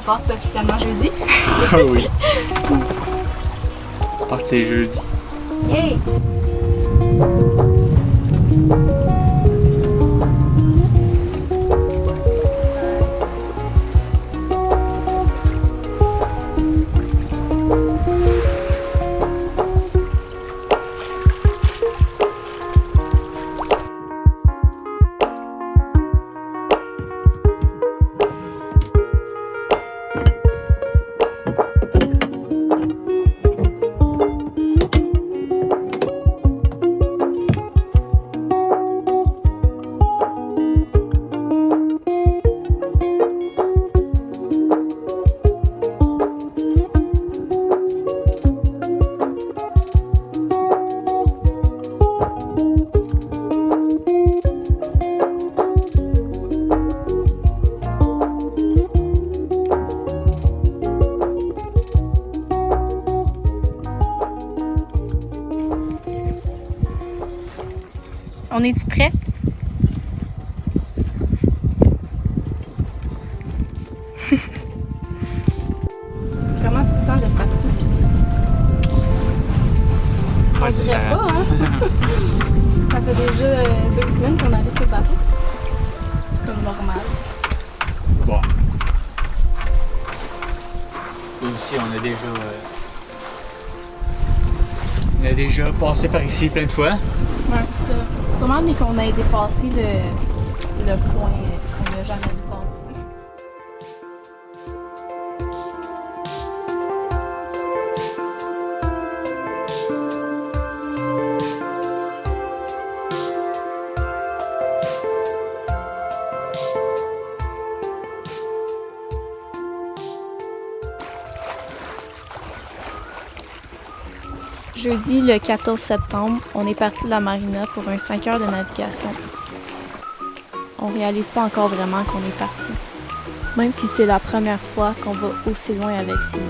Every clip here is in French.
part officiellement jeudi. Ah oui. Partir jeudi. Yay! On est-tu prêt? Comment tu te sens d'être parti? On dirait pas, hein? Ça fait déjà 2 semaines qu'on habite sur le bateau. C'est comme normal. Bon. Nous aussi, on a déjà passé par ici plein de fois. Ouais, c'est ça. Sûrement, mais qu'on ait dépassé le point qu'on n'a jamais dépassé. Jeudi, le 14 septembre, on est parti de la marina pour un 5 heures de navigation. On réalise pas encore vraiment qu'on est parti, même si c'est la première fois qu'on va aussi loin avec Simon.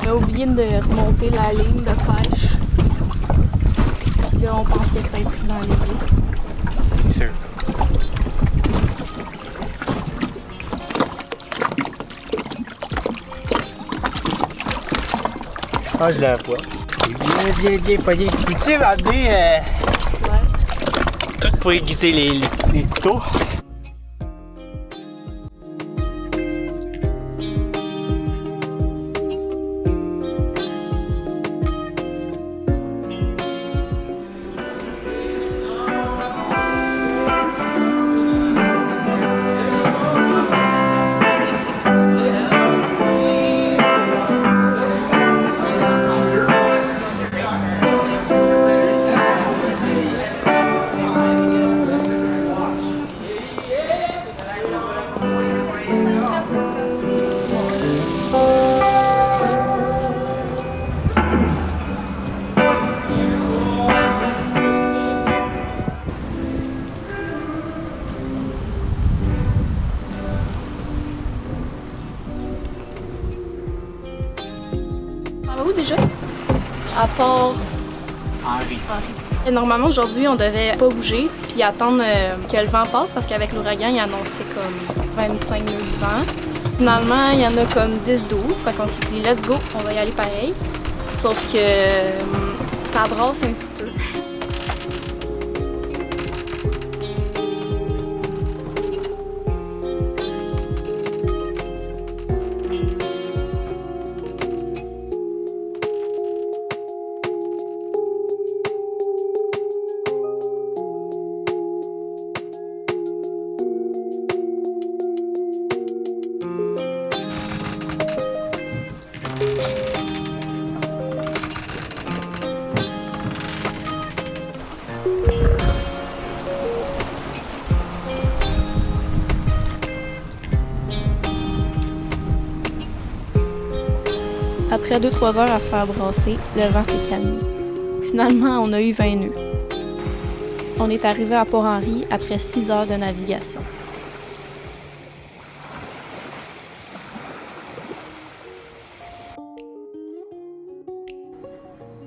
On a oublié de remonter la ligne de pêche. Puis là, on pense qu'elle peut être pris dans les vis. C'est sûr. Ah, je la vois. C'est bien pogné. Peux-tu m'amener Ouais. tout pour aiguiser les couteaux? Où déjà? À part Henri. Et normalement, aujourd'hui, on devait pas bouger puis attendre que le vent passe parce qu'avec l'ouragan, il annonçait comme 25 nœuds de vent. Finalement, il y en a comme 10-12. Fait qu'on s'est dit, let's go, on va y aller pareil. Sauf que ça brasse un petit peu. Après 2-3 heures à se faire brasser, le vent s'est calmé. Finalement, on a eu 20 nœuds. On est arrivé à Port-Henri après 6 heures de navigation.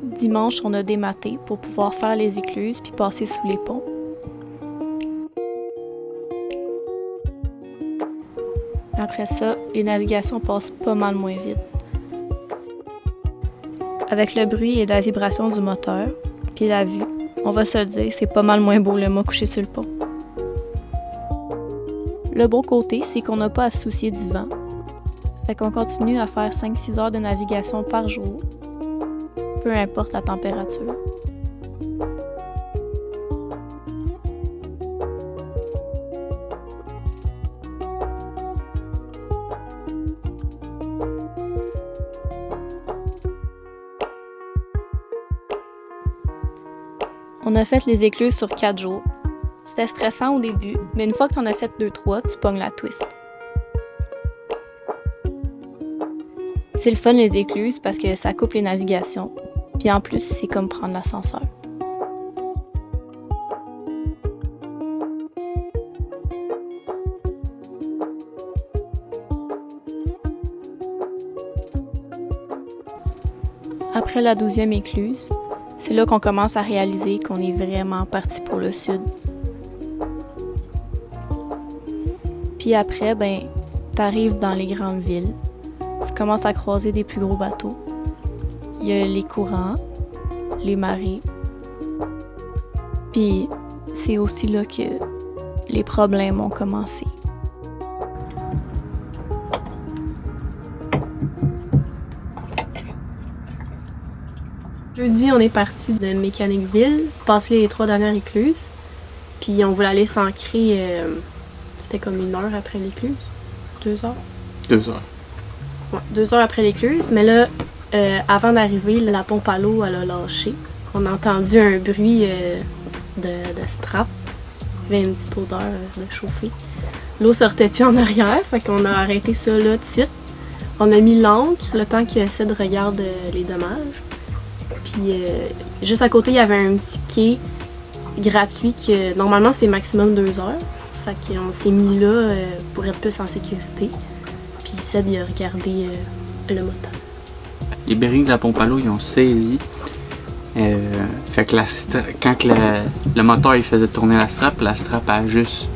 Dimanche, on a dématé pour pouvoir faire les écluses puis passer sous les ponts. Après ça, les navigations passent pas mal moins vite. Avec le bruit et la vibration du moteur, puis la vue, on va se le dire, c'est pas mal moins beau le mât couché sur le pont. Le bon côté, c'est qu'on n'a pas à se soucier du vent. Fait qu'on continue à faire 5-6 heures de navigation par jour, peu importe la température. On a fait les écluses sur 4 jours. C'était stressant au début, mais une fois que t'en as fait 2-3, tu pognes la twist. C'est le fun les écluses parce que ça coupe les navigations. Puis en plus, c'est comme prendre l'ascenseur. Après la 12e écluse, c'est là qu'on commence à réaliser qu'on est vraiment parti pour le sud. Puis après, t'arrives dans les grandes villes. Tu commences à croiser des plus gros bateaux. Il y a les courants, les marées. Puis c'est aussi là que les problèmes ont commencé. Jeudi, on est parti de Mécaniqueville, passer les 3 dernières écluses. Puis on voulait aller s'ancrer, c'était comme 1 heure après l'écluse. 2 heures? 2 heures. Ouais, 2 heures après l'écluse. Mais là, avant d'arriver, la pompe à l'eau, elle a lâché. On a entendu un bruit de strap. Il y avait une petite odeur de chauffée. L'eau sortait plus en arrière, fait qu'on a arrêté ça là tout de suite. On a mis l'ancre, le temps qu'il essaie de regarder les dommages. Puis juste à côté, il y avait un petit quai gratuit que normalement c'est maximum 2 heures. Fait qu'on s'est mis là pour être plus en sécurité. Puis Seb, il a regardé le moteur. Les bearings de la pompe à l'eau, ils ont saisi. Fait que quand le moteur il faisait tourner la strap a juste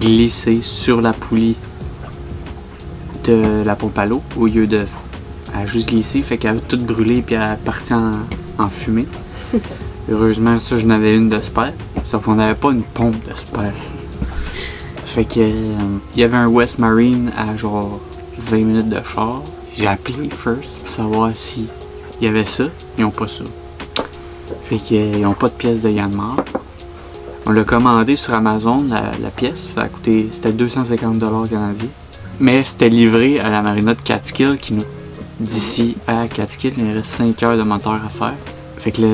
glissé sur la poulie de la pompe à l'eau au lieu de. Elle a juste glissé, fait qu'elle a tout brûlé puis elle est partie en fumée. Heureusement, ça, je n'avais une de spare. Sauf qu'on n'avait pas une pompe de spare. Fait que il y avait un West Marine à genre 20 minutes de char. J'ai appelé first pour savoir si il y avait ça. Ils n'ont pas ça. Fait qu'ils n'ont pas de pièce de Yanmar. On l'a commandé sur Amazon, la pièce. Ça a coûté, c'était 250$ canadiens. Mais c'était livré à la marina de Catskill qui nous. D'ici à Catskill, il reste 5 heures de moteur à faire. Fait que là,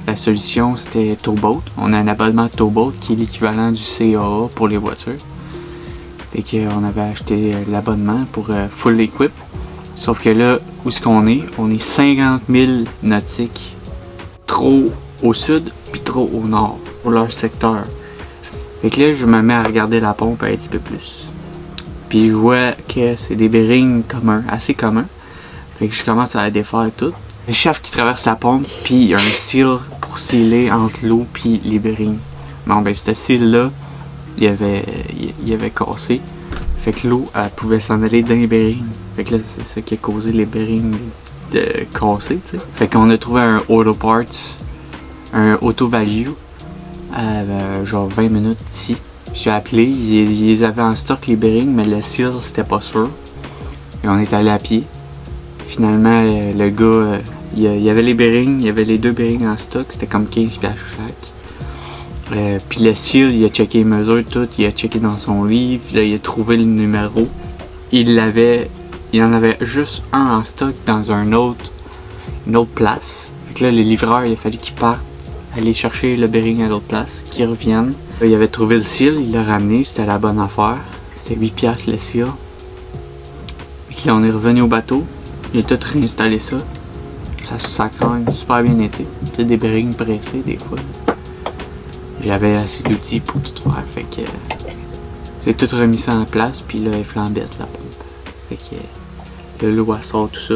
la solution, c'était Towboat. On a un abonnement Towboat qui est l'équivalent du CAA pour les voitures. Fait qu'on avait acheté l'abonnement pour full equip. Sauf que là, où est-ce qu'on est? On est 50 000 nautiques trop au sud puis trop au nord pour leur secteur. Fait que là, je me mets à regarder la pompe un petit peu plus. Puis je vois que c'est des bearings communs, assez communs. Fait que je commence à la défaire tout. Le chef qui traverse la pompe, puis il y a un seal pour sealer entre l'eau puis les bearings. Bon ce seal-là, il avait cassé. Fait que l'eau, elle pouvait s'en aller dans les bearings. Fait que là, c'est ça qui a causé les bearings de casser, tu sais. Fait qu'on a trouvé un auto parts, un auto value, à genre 20 minutes d'ici. J'ai appelé, ils avaient en stock les bearings, mais le seal c'était pas sûr. Et on est allé à pied. Finalement, le gars, il y avait les bearings, il y avait les 2 bearings en stock, c'était comme 15$ chaque. Puis le seal, il a checké les mesures, tout, il a checké dans son livre, là, il a trouvé le numéro. Il en avait juste un en stock dans une autre place. Fait que là, le livreur, il a fallu qu'il parte aller chercher le bearing à l'autre place, qu'il revienne. Là, il avait trouvé le seal, il l'a ramené, c'était la bonne affaire. C'était 8$ le seal. Puis là, on est revenu au bateau, il a tout réinstallé ça. Ça a quand même super bien été. Tu sais, des bearings pressés des fois. j'avais assez d'outils pour tout faire. Fait que j'ai tout remis ça en place, puis là, elle est flambette, la pompe. Fait que l'eau, elle sort tout ça.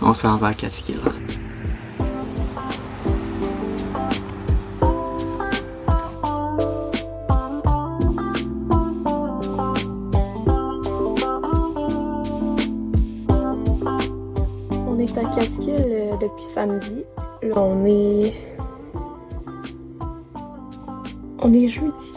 On s'en va à Catskill. On est à Catskill depuis samedi. Là, on est jeudi.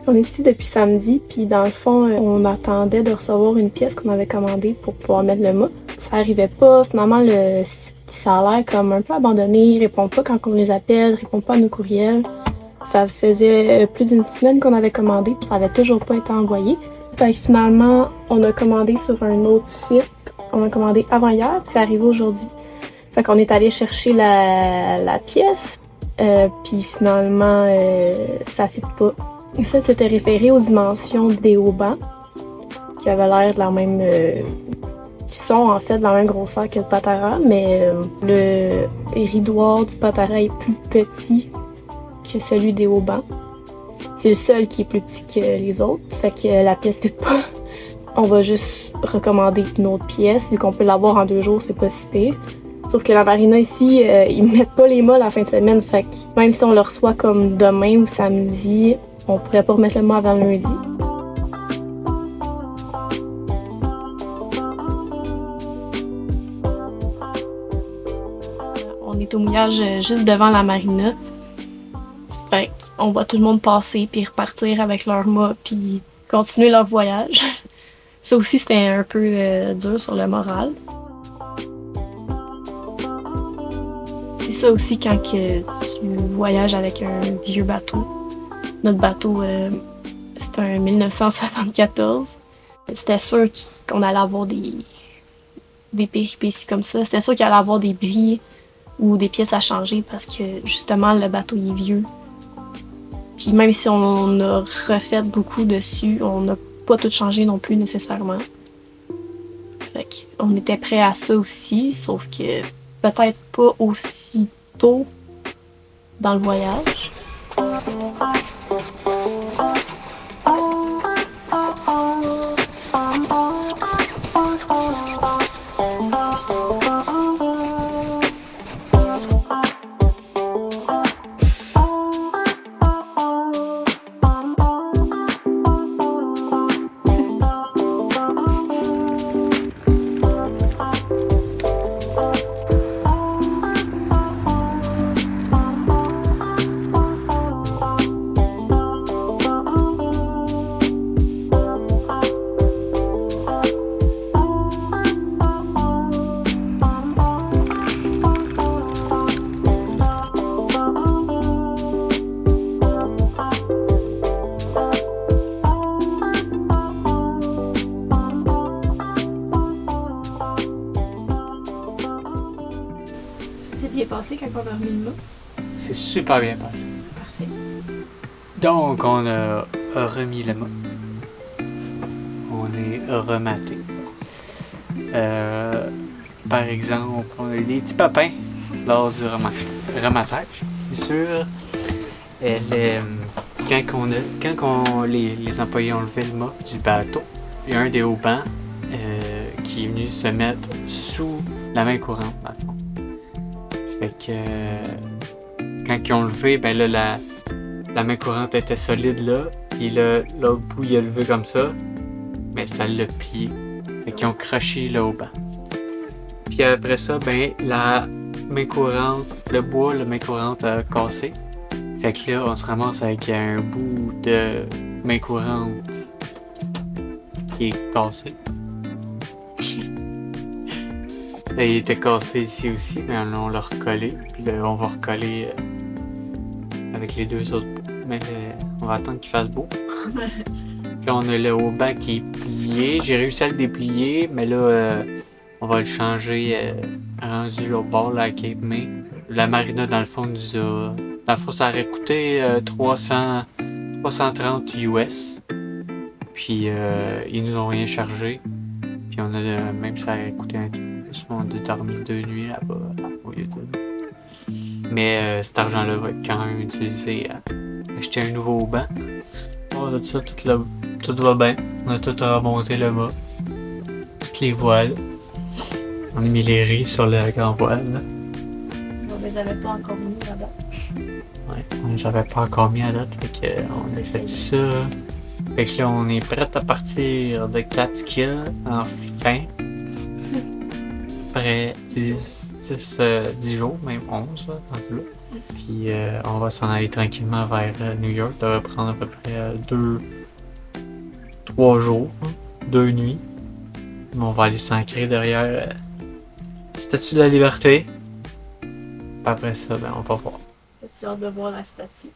On est ici depuis samedi, puis dans le fond, on attendait de recevoir une pièce qu'on avait commandée pour pouvoir mettre le mât. Ça arrivait pas. Finalement, le site, ça a l'air comme un peu abandonné. Ils répondent pas quand on les appelle, ils répondent pas à nos courriels. Ça faisait plus d'une semaine qu'on avait commandé, puis ça avait toujours pas été envoyé. Fait que finalement, on a commandé sur un autre site. On a commandé avant-hier, puis c'est arrivé aujourd'hui. Fait qu'on est allé chercher la pièce, puis finalement, ça fit pas. Et ça, c'était référé aux dimensions des haubans, qui avaient l'air de la même... qui sont en fait de la même grosseur que le Patara, mais le ridoir du Patara est plus petit que celui des haubans. C'est le seul qui est plus petit que les autres, fait que la pièce fit pas. On va juste recommander une autre pièce, vu qu'on peut l'avoir en 2 jours, c'est pas si pire. Sauf que la marina ici, ils mettent pas les mâts la fin de semaine, fait que même si on le reçoit comme demain ou samedi, on pourrait pas remettre le mât avant le lundi. On est au mouillage juste devant la marina. Fait qu'on voit tout le monde passer puis repartir avec leur mât puis continuer leur voyage. Ça aussi, c'était un peu dur sur le moral. C'est ça aussi quand que tu voyages avec un vieux bateau. Notre bateau, c'est un 1974. C'était sûr qu'on allait avoir des péripéties comme ça. C'était sûr qu'il allait avoir des bris ou des pièces à changer parce que justement le bateau est vieux. Puis même si on a refait beaucoup dessus, on n'a pas tout changé non plus nécessairement. Fait qu'on était prêt à ça aussi, sauf que peut-être pas aussi tôt dans le voyage. Bien passé quand on a remis le mât. C'est super bien passé. Parfait. Donc, on a remis le mât. On est rematé. Par exemple, on a eu des petits papins lors du rematage. Bien sûr, quand les employés ont levé le mât du bateau, il y a un des haubans qui est venu se mettre sous la main courante, dans le fond. Fait que quand ils ont levé, ben là, la main courante était solide là, puis là, l'autre bout il a levé comme ça, mais ça l'a plié. Fait qu'ils ont craché le haubans. Puis après ça, ben la main courante, le bois, la main courante a cassé. Fait que là, on se ramasse avec un bout de main courante qui est cassé. Là, il était cassé ici aussi, mais on l'a recollé. Puis là, on va recoller avec les 2 autres bouts. Mais on va attendre qu'il fasse beau. Puis on a le haubans qui est plié. J'ai réussi à le déplier, mais là, on va le changer rendu au bord là, à Cape May. La marina, dans le fond, ça aurait coûté 330 US. Puis ils nous ont rien chargé. Puis on a même ça aurait coûté un peu plus. On a dormi 2 nuits là-bas au lieu de... Mais cet argent-là va être quand même utilisé à acheter un nouveau banc. On a ça, tout va bien. On a tout remonté le bas. Toutes les voiles. On a mis les riz sur le grand voile. Là. On les avait pas encore mis là-bas. Ouais, on les avait pas encore mis à date, fait que on a fait ça. Fait que là, on est prêt à partir de Katika enfin. Après 10 jours, même 11, là, un peu. Puis on va s'en aller tranquillement vers New York. Ça va prendre à peu près 3 jours, 2 nuits. Mais on va aller s'ancrer derrière la Statue de la Liberté. Puis après ça, ben, on va voir. T'as-tu hâte de voir la statue?